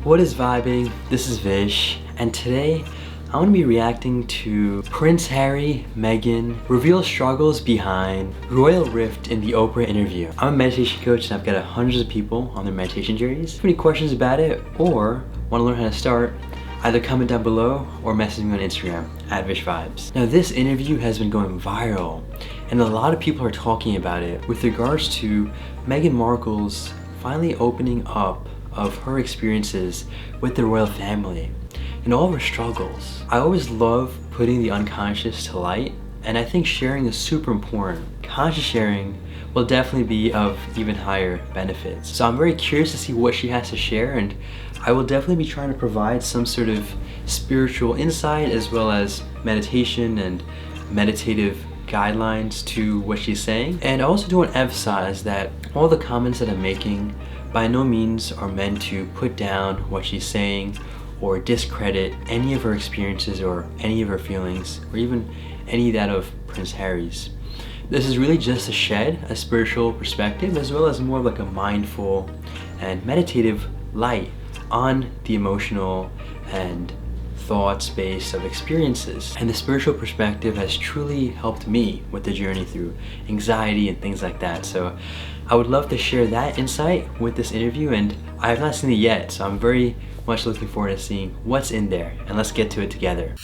What is vibing? This is Vish, and today I want to be reacting to Prince Harry, Meghan, reveal struggles behind royal rift in the Oprah interview. I'm a meditation coach and I've got hundreds of people on their meditation journeys. If you have any questions about it or want to learn how to start, either comment down below or message me on Instagram at VishVibes. Now this interview has been going viral and a lot of people are talking about it with regards to Meghan Markle's finally opening up of her experiences with the royal family and all of her struggles. I always love putting the unconscious to light, and I think sharing is super important. Conscious sharing will definitely be of even higher benefits. So I'm very curious to see what she has to share, and I will definitely be trying to provide some sort of spiritual insight as well as meditation and meditative guidelines to what she's saying. And I also do want to emphasize that all the comments that I'm making by no means are meant to put down what she's saying or discredit any of her experiences or any of her feelings or even any that of Prince Harry's. This is really just to shed a spiritual perspective as well as more like a mindful and meditative light on the emotional and thought space of experiences. And the spiritual perspective has truly helped me with the journey through anxiety and things like that. So I would love to share that insight with this interview, and I have not seen it yet, so I'm very much looking forward to seeing what's in there, and let's get to it together.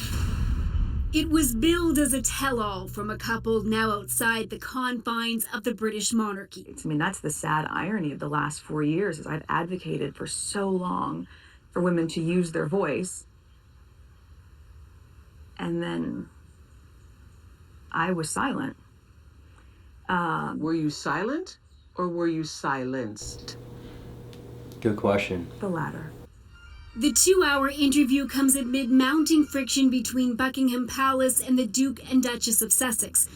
It was billed as a tell-all from a couple now outside the confines of the British monarchy. I mean, that's the sad irony of the last 4 years, is I've advocated for so long for women to use their voice, and then I was silent. Were you silent or were you silenced? Good question. The latter. The 2-hour interview comes amid mounting friction between Buckingham Palace and the Duke and Duchess of Sussex.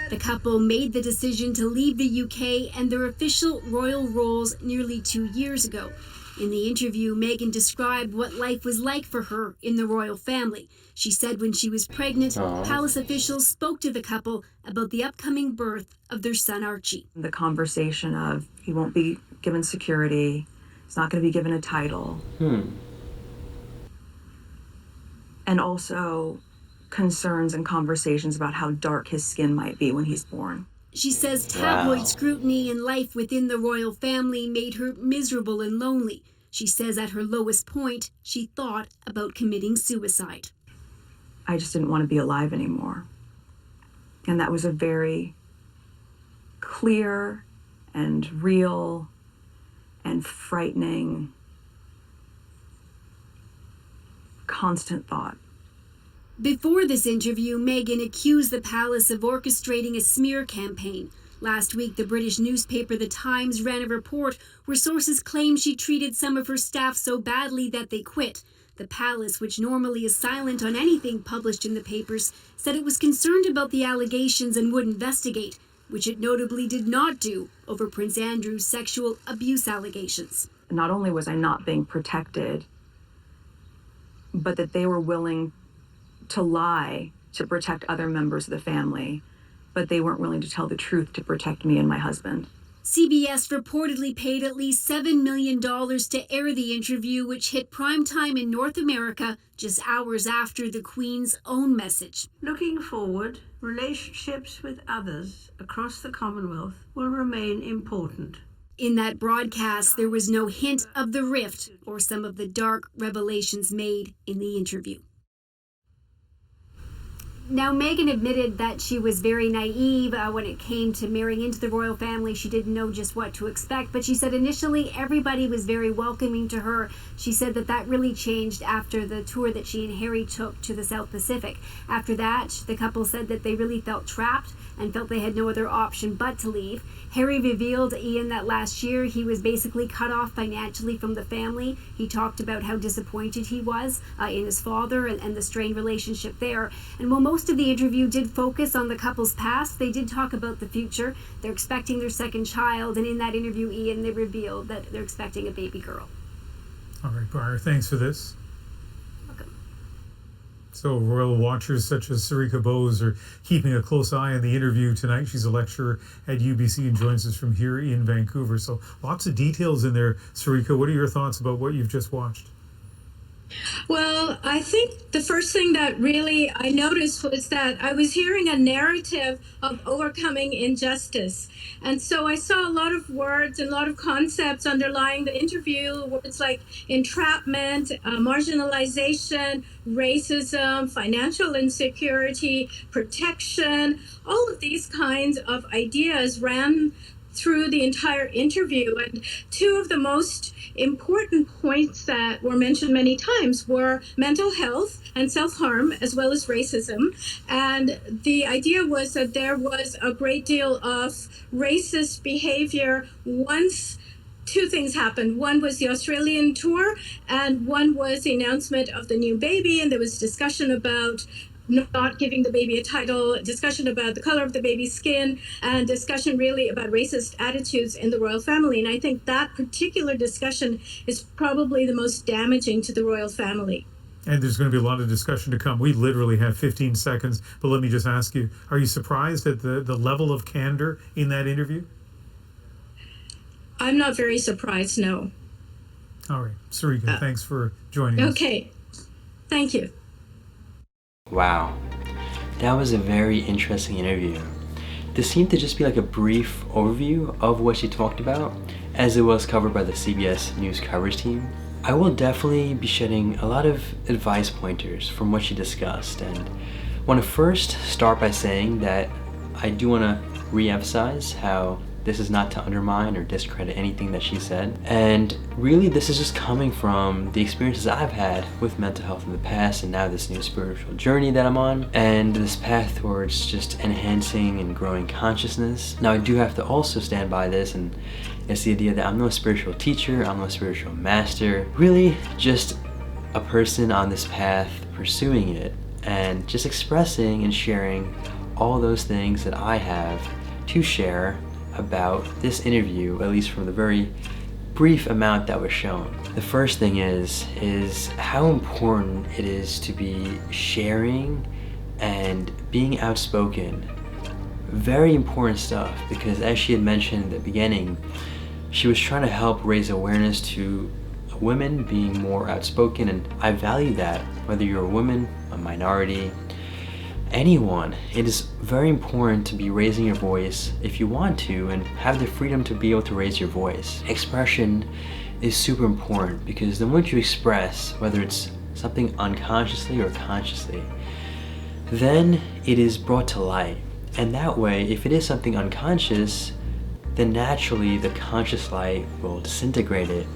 The couple made the decision to leave the UK and their official royal roles nearly 2 years ago. In the interview, Meghan described what life was like for her in the royal family. She said when she was pregnant, palace officials spoke to the couple about the upcoming birth of their son Archie. The conversation of he won't be given security, he's not going to be given a title. And also concerns and conversations about how dark his skin might be when he's born. She says tabloid scrutiny and life within the royal family made her miserable and lonely. She says at her lowest point, she thought about committing suicide. I just didn't want to be alive anymore. And that was a very clear and real and frightening, constant thought. Before this interview, Meghan accused the palace of orchestrating a smear campaign. Last week, the British newspaper The Times ran a report where sources claimed she treated some of her staff so badly that they quit. The palace, which normally is silent on anything published in the papers, said it was concerned about the allegations and would investigate, which it notably did not do over Prince Andrew's sexual abuse allegations. Not only was I not being protected, but that they were willing to lie to protect other members of the family, but they weren't willing to tell the truth to protect me and my husband. CBS reportedly paid at least $7 million to air the interview, which hit primetime in North America just hours after the Queen's own message. Looking forward, relationships with others across the Commonwealth will remain important. In that broadcast, there was no hint of the rift or some of the dark revelations made in the interview. Now, Meghan admitted that she was very naive when it came to marrying into the royal family. She didn't know just what to expect, but she said initially everybody was very welcoming to her. She said that really changed after the tour that she and Harry took to the South Pacific. After that, the couple said that they really felt trapped and felt they had no other option but to leave. Harry revealed, Ian, that last year he was basically cut off financially from the family. He talked about how disappointed he was in his father and the strained relationship there. And while most of the interview did focus on the couple's past, they did talk about the future. They're expecting their second child, and in that interview, Ian, they revealed that they're expecting a baby girl. All right, Briar, thanks for this. Welcome. So royal watchers such as Sarika Bose are keeping a close eye on the interview tonight. She's a lecturer at UBC and joins us from here in Vancouver. So lots of details in there. Sarika, what are your thoughts about what you've just watched? Well, I think the first thing that really I noticed was that I was hearing a narrative of overcoming injustice. And so I saw a lot of words and a lot of concepts underlying the interview, words like entrapment, marginalization, racism, financial insecurity, protection. All of these kinds of ideas ran through the entire interview. And two of the most important points that were mentioned many times were mental health and self-harm, as well as racism. And the idea was that there was a great deal of racist behavior once two things happened. One was the Australian tour, and one was the announcement of the new baby. And there was discussion about not giving the baby a title, discussion about the color of the baby's skin, and discussion really about racist attitudes in the royal family. And I think that particular discussion is probably the most damaging to the royal family. And there's going to be a lot of discussion to come. We literally have 15 seconds, but let me just ask you, are you surprised at the level of candor in that interview? I'm not very surprised, no. All right. Sarika, thanks for joining us. Okay. Thank you. Wow, that was a very interesting interview. This seemed to just be like a brief overview of what she talked about, as it was covered by the CBS News coverage team. I will definitely be shedding a lot of advice pointers from what she discussed, and want to first start by saying that I do want to re-emphasize how this is not to undermine or discredit anything that she said. And really, this is just coming from the experiences I've had with mental health in the past, and now this new spiritual journey that I'm on, and this path towards just enhancing and growing consciousness. Now, I do have to also stand by this, and it's the idea that I'm no spiritual teacher, I'm no spiritual master, really just a person on this path pursuing it, and just expressing and sharing all those things that I have to share about this interview, at least from the very brief amount that was shown. The first thing is how important it is to be sharing and being outspoken. Very important stuff, because as she had mentioned in the beginning, she was trying to help raise awareness to women being more outspoken, and I value that. Whether you're a woman, a minority, anyone, it is very important to be raising your voice if you want to, and have the freedom to be able to raise your voice. Expression is super important, because the moment you express, whether it's something unconsciously or consciously, then it is brought to light. And that way, if it is something unconscious, then naturally the conscious light will disintegrate it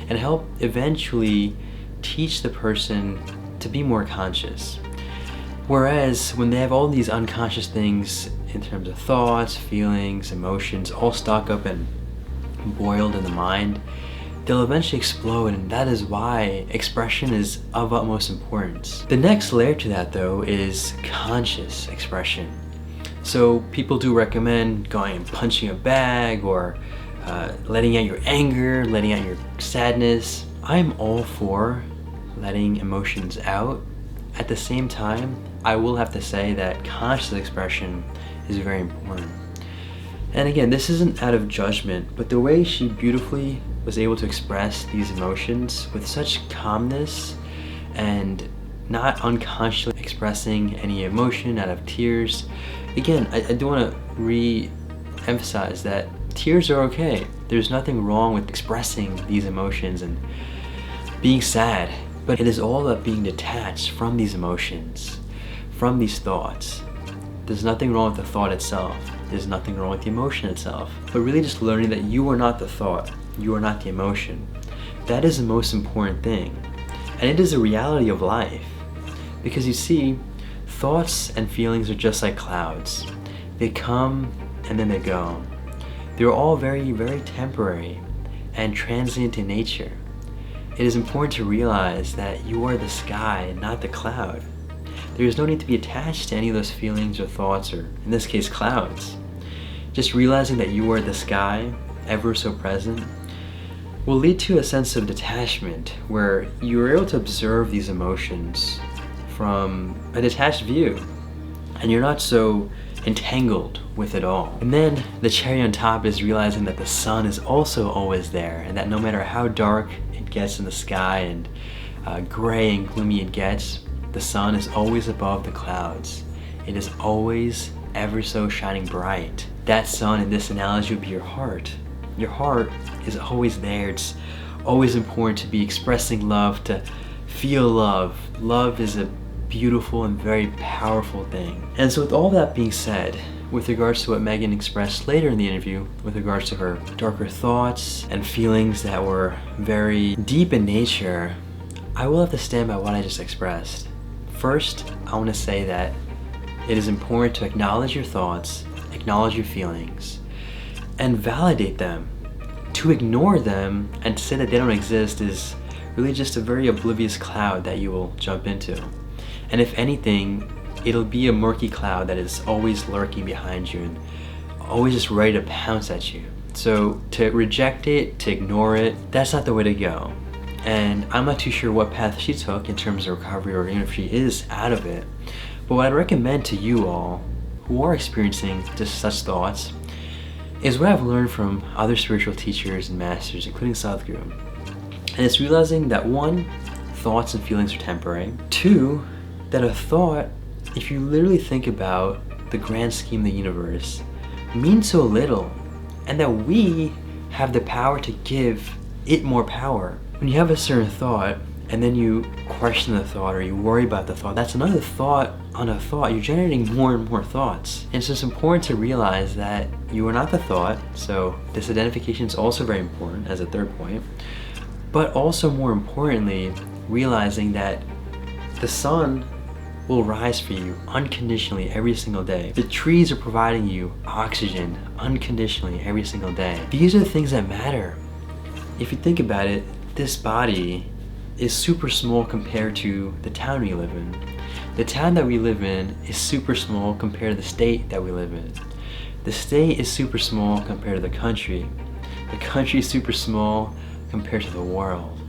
and help eventually teach the person to be more conscious. Whereas when they have all these unconscious things in terms of thoughts, feelings, emotions, all stock up and boiled in the mind, they'll eventually explode, and that is why expression is of utmost importance. The next layer to that, though, is conscious expression. So people do recommend going and punching a bag, or letting out your anger, letting out your sadness. I'm all for letting emotions out. At the same time, I will have to say that conscious expression is very important. And again, this isn't out of judgment, but the way she beautifully was able to express these emotions with such calmness and not unconsciously expressing any emotion out of tears. Again, I do want to re-emphasize that tears are okay. There's nothing wrong with expressing these emotions and being sad, but it is all about being detached from these emotions, from these thoughts. There's nothing wrong with the thought itself. There's nothing wrong with the emotion itself. But really just learning that you are not the thought. You are not the emotion. That is the most important thing. And it is a reality of life. Because you see, thoughts and feelings are just like clouds. They come and then they go. They're all very, very temporary and transient in nature. It is important to realize that you are the sky, not the cloud. There is no need to be attached to any of those feelings or thoughts, or in this case, clouds. Just realizing that you are the sky, ever so present, will lead to a sense of detachment where you are able to observe these emotions from a detached view, and you're not so entangled with it all. And then the cherry on top is realizing that the sun is also always there, and that no matter how dark it gets in the sky and gray and gloomy it gets, the sun is always above the clouds. It is always ever so shining bright. That sun in this analogy would be your heart. Your heart is always there. It's always important to be expressing love, to feel love. Love is a beautiful and very powerful thing. And so with all that being said, with regards to what Meghan expressed later in the interview, with regards to her darker thoughts and feelings that were very deep in nature, I will have to stand by what I just expressed. First, I want to say that it is important to acknowledge your thoughts, acknowledge your feelings, and validate them. To ignore them and to say that they don't exist is really just a very oblivious cloud that you will jump into. And if anything, it'll be a murky cloud that is always lurking behind you and always just ready to pounce at you. So to reject it, to ignore it, that's not the way to go. And I'm not too sure what path she took in terms of recovery, or even if she is out of it. But what I'd recommend to you all who are experiencing just such thoughts is what I've learned from other spiritual teachers and masters, including Sadhguru. And it's realizing that 1, thoughts and feelings are temporary. 2, that a thought, if you literally think about the grand scheme of the universe, means so little, and that we have the power to give it more power. When you have a certain thought, and then you question the thought, or you worry about the thought, that's another thought on a thought. You're generating more and more thoughts. And so it's important to realize that you are not the thought, so this identification is also very important as a third point. But also more importantly, realizing that the sun will rise for you unconditionally every single day. The trees are providing you oxygen unconditionally every single day. These are the things that matter. If you think about it, this body is super small compared to the town we live in. The town that we live in is super small compared to the state that we live in. The state is super small compared to the country. The country is super small compared to the world.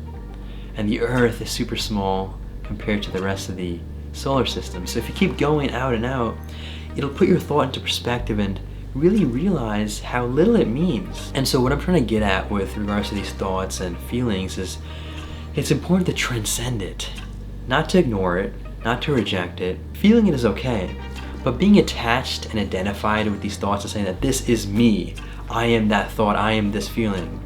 And the earth is super small compared to the rest of the solar system. So if you keep going out and out, it'll put your thought into perspective and really realize how little it means. And so what I'm trying to get at with regards to these thoughts and feelings is it's important to transcend it, not to ignore it, not to reject it. Feeling it is okay, but being attached and identified with these thoughts and saying that this is me, I am that thought, I am this feeling,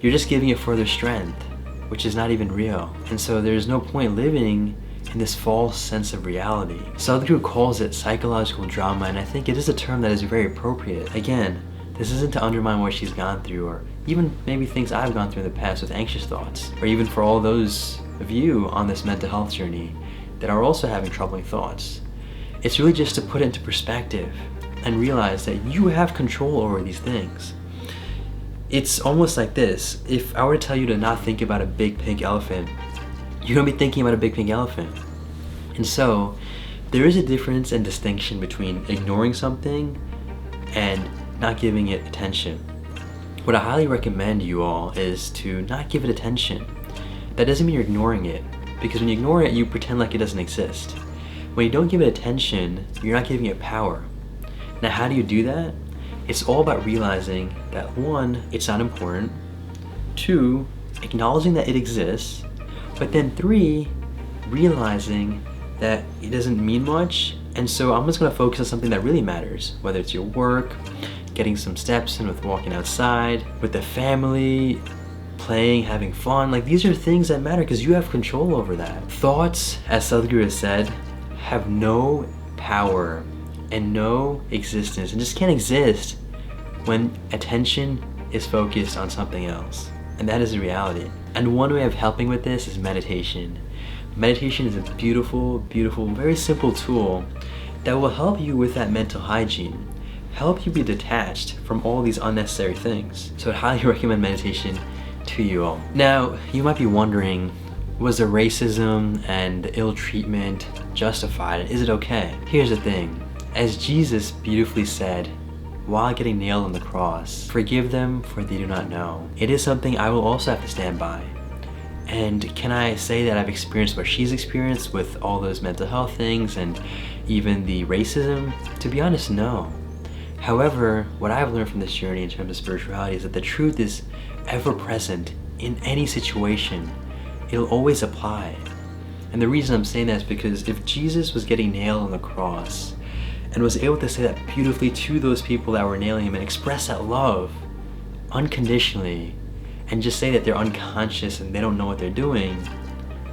you're just giving it further strength, which is not even real. And so there's no point living in this false sense of reality. Sadhguru calls it psychological drama, and I think it is a term that is very appropriate. Again, this isn't to undermine what she's gone through, or even maybe things I've gone through in the past with anxious thoughts, or even for all those of you on this mental health journey that are also having troubling thoughts. It's really just to put it into perspective and realize that you have control over these things. It's almost like this: if I were to tell you to not think about a big pink elephant, you're gonna be thinking about a big pink elephant. And so there is a difference and distinction between ignoring something and not giving it attention. What I highly recommend you all is to not give it attention. That doesn't mean you're ignoring it, because when you ignore it, you pretend like it doesn't exist. When you don't give it attention, you're not giving it power. Now, how do you do that? It's all about realizing that 1, it's not important, 2, acknowledging that it exists, but then 3, realizing that it doesn't mean much, and so I'm just gonna focus on something that really matters, whether it's your work, getting some steps in with walking outside, with the family, playing, having fun. Like, these are things that matter because you have control over that. Thoughts, as Sadhguru has said, have no power and no existence, and just can't exist when attention is focused on something else. And that is the reality. And one way of helping with this is meditation. Meditation is a beautiful, beautiful, very simple tool that will help you with that mental hygiene, help you be detached from all these unnecessary things. So I'd highly recommend meditation to you all. Now, you might be wondering, was the racism and the ill treatment justified? Is it okay? Here's the thing. As Jesus beautifully said while getting nailed on the cross, forgive them for they do not know. It is something I will also have to stand by. And can I say that I've experienced what she's experienced with all those mental health things and even the racism? To be honest, no. However, what I've learned from this journey in terms of spirituality is that the truth is ever present in any situation. It'll always apply. And the reason I'm saying that is because if Jesus was getting nailed on the cross and was able to say that beautifully to those people that were nailing him and express that love unconditionally and just say that they're unconscious and they don't know what they're doing,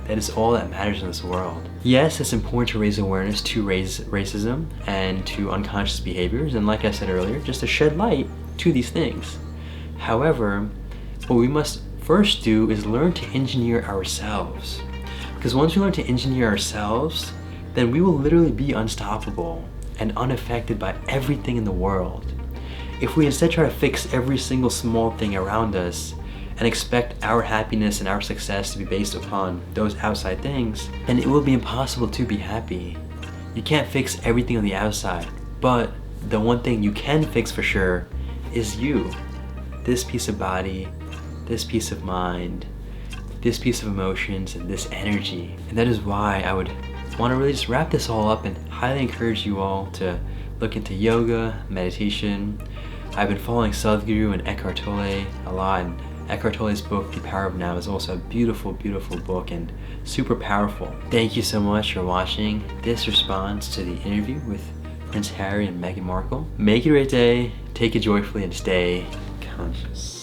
that is all that matters in this world. Yes, it's important to raise awareness to racism and to unconscious behaviors, and like I said earlier, just to shed light to these things. However, what we must first do is learn to engineer ourselves. Because once we learn to engineer ourselves, then we will literally be unstoppable and unaffected by everything in the world. If we instead try to fix every single small thing around us and expect our happiness and our success to be based upon those outside things, then it will be impossible to be happy. You can't fix everything on the outside, but the one thing you can fix for sure is you. This piece of body, this piece of mind, this piece of emotions, and this energy. And that is why I would want to really just wrap this all up and highly encourage you all to look into yoga, meditation. I've been following Sadhguru and Eckhart Tolle a lot, and Eckhart Tolle's book, The Power of Now, is also a beautiful, beautiful book and super powerful. Thank you so much for watching this response to the interview with Prince Harry and Meghan Markle. Make it a great day, take it joyfully, and stay conscious.